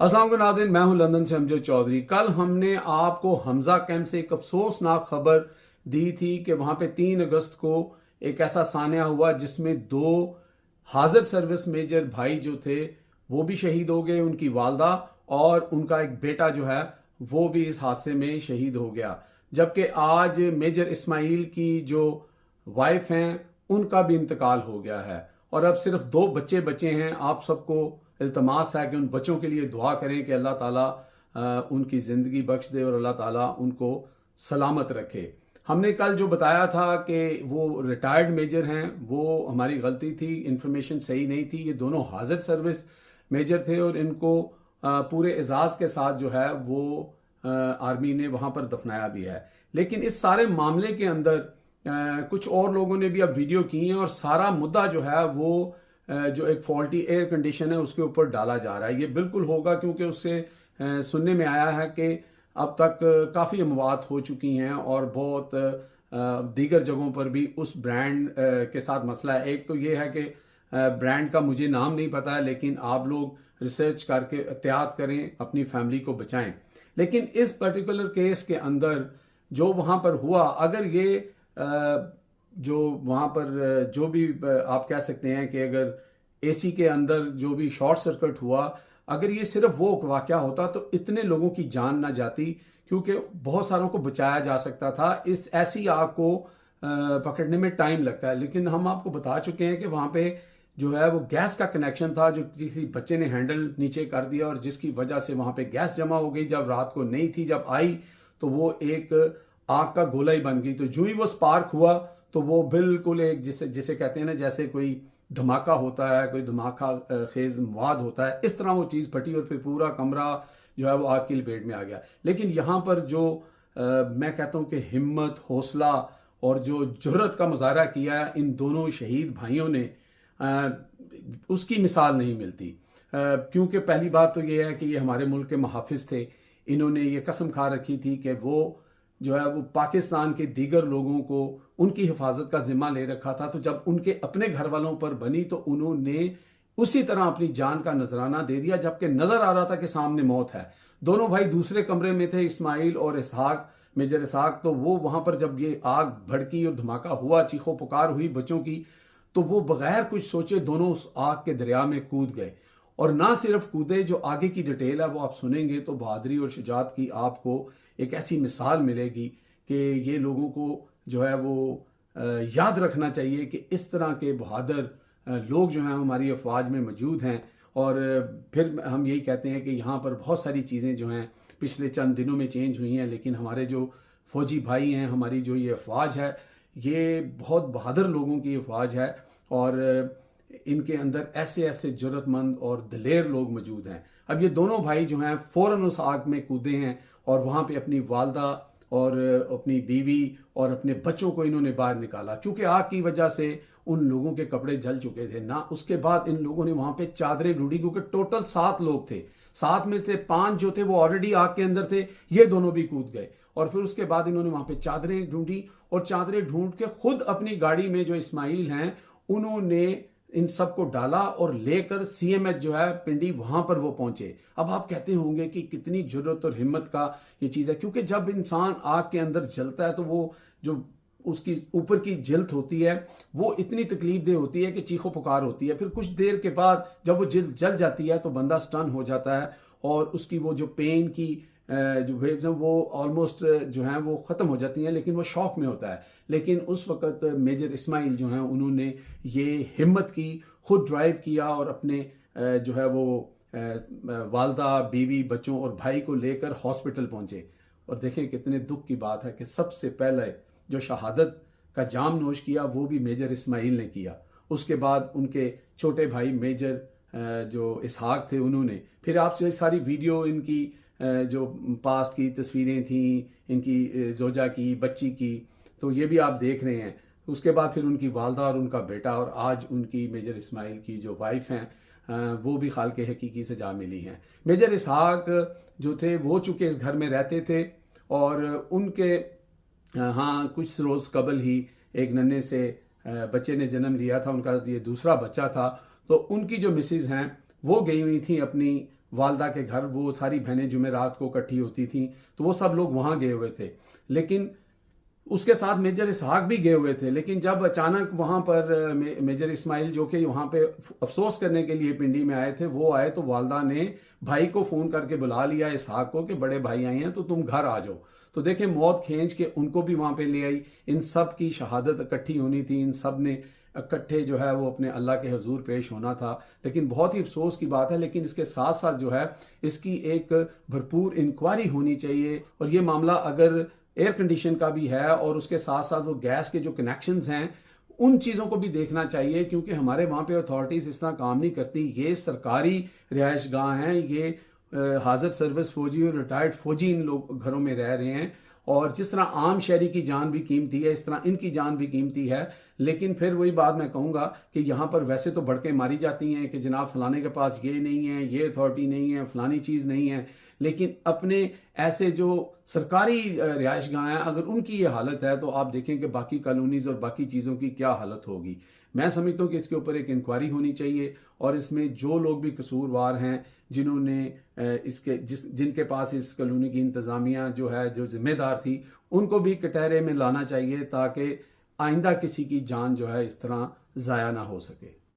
अस्सलाम वालेकुम नाज़रीन, मैं हूं लंदन से अमजद चौधरी। कल हमने आपको हमजा कैंप से एक अफसोसनाक खबर दी थी कि वहां पे 3 अगस्त को एक ऐसा सान्या हुआ जिसमें 2 हाजिर सर्विस मेजर भाई जो थे वो भी शहीद हो गए, उनकी वालदा और उनका एक बेटा जो है वो भी इस हादसे में शहीद हो गया। जबकि आज मेजर इस्माइल की जो वाइफ हैं उनका भी इंतकाल हो गया है और अब सिर्फ 2 बच्चे बचे हैं। आप सबको इल्तमास है कि उन बच्चों के लिए दुआ करें कि अल्लाह ताला उनकी ज़िंदगी बख्श दे और अल्लाह ताला उनको सलामत रखे। हमने कल जो बताया था कि वो रिटायर्ड मेजर हैं, वो हमारी गलती थी, इन्फॉर्मेशन सही नहीं थी। ये दोनों हाजिर सर्विस मेजर थे और इनको पूरे एजाज़ के साथ जो है वो आर्मी ने वहाँ पर दफनाया भी है। लेकिन इस सारे मामले के अंदर कुछ और लोगों ने भी अब वीडियो की हैं और सारा मुद्दा जो है वो जो एक फॉल्टी एयर कंडीशन है उसके ऊपर डाला जा रहा है। ये बिल्कुल होगा क्योंकि उससे सुनने में आया है कि अब तक काफ़ी अमवात हो चुकी हैं और बहुत दीगर जगहों पर भी उस ब्रांड के साथ मसला है। एक तो ये है कि ब्रांड का मुझे नाम नहीं पता है, लेकिन आप लोग रिसर्च करके एहतियात करें, अपनी फैमिली को बचाएं। लेकिन इस पर्टिकुलर केस के अंदर जो वहाँ पर हुआ, अगर ये जो वहाँ पर जो भी आप कह सकते हैं कि अगर एसी के अंदर जो भी शॉर्ट सर्किट हुआ, अगर ये सिर्फ वो वाकया होता तो इतने लोगों की जान ना जाती, क्योंकि बहुत सारों को बचाया जा सकता था। इस ऐसी आग को पकड़ने में टाइम लगता है, लेकिन हम आपको बता चुके हैं कि वहाँ पे जो है वो गैस का कनेक्शन था जो किसी बच्चे ने हैंडल नीचे कर दिया और जिसकी वजह से वहाँ पे गैस जमा हो गई। जब रात को नहीं थी, जब आई तो वो एक आग का गोला ही बन गई। तो जो ही वो स्पार्क हुआ तो वो बिल्कुल एक जिसे जिसे कहते हैं ना, जैसे कोई धमाका होता है, कोई धमाका खेज मवाद होता है, इस तरह वो चीज़ फटी और फिर पूरा कमरा जो है वो आग की लपेट में आ गया। लेकिन यहाँ पर जो मैं कहता हूँ कि हिम्मत, हौसला और जो जुर्रत का मुजाहरा किया है इन दोनों शहीद भाइयों ने, उसकी मिसाल नहीं मिलती। क्योंकि पहली बात तो ये है कि ये हमारे मुल्क के मुहाफिज थे। इन्होंने ये कसम खा रखी थी कि वो जो है वो पाकिस्तान के दीगर लोगों को उनकी हिफाजत का जिम्मा ले रखा था। तो जब उनके अपने घर वालों पर बनी तो उन्होंने उसी तरह अपनी जान का नजराना दे दिया, जबकि नजर आ रहा था कि सामने मौत है। दोनों भाई दूसरे कमरे में थे, इस्माइल और इसहाक, मेजर इसहाक। तो वो वहां पर जब ये आग भड़की और धमाका हुआ, चीखो पुकार हुई बच्चों की, तो वो बगैर कुछ सोचे दोनों उस आग के दरिया में कूद गए। और ना सिर्फ कूदे, जो आगे की डिटेल है वो आप सुनेंगे तो बहादुरी और शुजात की आपको एक ऐसी मिसाल मिलेगी कि ये लोगों को जो है वो याद रखना चाहिए कि इस तरह के बहादुर लोग जो हैं हमारी अफवाज में मौजूद हैं। और फिर हम यही कहते हैं कि यहाँ पर बहुत सारी चीज़ें जो हैं पिछले चंद दिनों में चेंज हुई हैं, लेकिन हमारे जो फौजी भाई हैं, हमारी जो ये अफवाज है, ये बहुत बहादुर लोगों की अफवाज है और इनके अंदर ऐसे ऐसे जरूरतमंद और दिलेर लोग मौजूद हैं। अब ये दोनों भाई जो हैं फौरन उस आग में कूदे हैं और वहाँ पे अपनी वालदा और अपनी बीवी और अपने बच्चों को इन्होंने बाहर निकाला, क्योंकि आग की वजह से उन लोगों के कपड़े जल चुके थे ना। उसके बाद इन लोगों ने वहाँ पे चादरें ढूंढी, क्योंकि टोटल 7 लोग थे, 7 में से 5 जो थे वो ऑलरेडी आग के अंदर थे, ये दोनों भी कूद गए। और फिर उसके बाद इन्होंने वहाँ पे चादरें ढूंढी और चादरें ढूंढ के खुद अपनी गाड़ी में, जो इस्माइल हैं, उन्होंने इन सबको डाला और लेकर सीएमएच जो है पिंडी, वहां पर वो पहुंचे। अब आप कहते होंगे कि कितनी जुर्रत और हिम्मत का ये चीज़ है, क्योंकि जब इंसान आग के अंदर जलता है तो वो जो उसकी ऊपर की जिल्द होती है वो इतनी तकलीफ दे होती है कि चीखो पुकार होती है। फिर कुछ देर के बाद जब वो जिल्द जल जाती है तो बंदा स्टन हो जाता है और उसकी वो जो पेन की जो वेव्स हैं वो ऑलमोस्ट जो हैं वो ख़त्म हो जाती हैं, लेकिन वो शॉक में होता है। लेकिन उस वक़्त मेजर इस्माइल जो हैं उन्होंने ये हिम्मत की, खुद ड्राइव किया और अपने जो है वो वालदा, बीवी, बच्चों और भाई को लेकर हॉस्पिटल पहुंचे। और देखें कितने दुख की बात है कि सबसे पहले जो शहादत का जाम नोश किया वो भी मेजर इस्माइल ने किया। उसके बाद उनके छोटे भाई मेजर जो इसहाक थे उन्होंने। फिर आपसे सारी वीडियो इनकी जो पास्ट की तस्वीरें थी इनकी, जोजा की, बच्ची की, तो ये भी आप देख रहे हैं। उसके बाद फिर उनकी वालदा और उनका बेटा और आज उनकी मेजर इस्माइल की जो वाइफ हैं वो भी खाल के हकीकी से जा मिली हैं। मेजर इसहाक जो थे वो चूँकि इस घर में रहते थे और उनके हाँ कुछ रोज़ कबल ही एक नन्हे से बच्चे ने जन्म लिया था, उनका ये दूसरा बच्चा था। तो उनकी जो मिसेज हैं वो गई हुई थी अपनी वालदा के घर, वो सारी बहनें जुमेरात को इकट्ठी होती थी, तो वो सब लोग वहाँ गए हुए थे। लेकिन उसके साथ मेजर इसहाक भी गए हुए थे। लेकिन जब अचानक वहाँ पर मेजर इस्माइल जो कि वहाँ पे अफसोस करने के लिए पिंडी में आए थे, वो आए तो वालदा ने भाई को फ़ोन करके बुला लिया इसहाक को कि बड़े भाई आए हैं तो तुम घर आ जाओ। तो देखें, मौत खींच के उनको भी वहाँ पे ले आई। इन सब की शहादत इकट्ठी होनी थी, इन सब ने इकट्ठे जो है वो अपने अल्लाह के हजूर पेश होना था। लेकिन बहुत ही अफसोस की बात है, लेकिन इसके साथ साथ जो है इसकी एक भरपूर इंक्वायरी होनी चाहिए। और ये मामला अगर एयर कंडीशन का भी है और उसके साथ साथ वो गैस के जो कनेक्शंस हैं उन चीज़ों को भी देखना चाहिए, क्योंकि हमारे वहाँ पे अथॉरिटीज़ इस तरह काम नहीं करती। ये सरकारी रिहाइश गाह हैं, ये हाजिर सर्विस फौजी और रिटायर्ड फौजी इन लोग घरों में रह रहे हैं। और जिस तरह आम शहरी की जान भी कीमती है, इस तरह इनकी जान भी कीमती है। लेकिन फिर वही बात मैं कहूँगा कि यहाँ पर वैसे तो भड़कें मारी जाती हैं कि जनाब फलाने के पास ये नहीं है, ये अथॉरिटी नहीं है, फलानी चीज़ नहीं है। लेकिन अपने ऐसे जो सरकारी रिहाइश गाह हैं, अगर उनकी ये हालत है तो आप देखें कि बाकी कॉलोनीज और बाकी चीज़ों की क्या हालत होगी। मैं समझता हूँ कि इसके ऊपर एक इंक्वायरी होनी चाहिए और इसमें जो लोग भी कसूरवार हैं, जिन्होंने जिनके पास इस कॉलोनी की इंतज़ामिया जो है, जो जिम्मेदार थी, उनको भी कटहरे में लाना चाहिए ताकि आइंदा किसी की जान जो है इस तरह ज़ाया ना हो सके।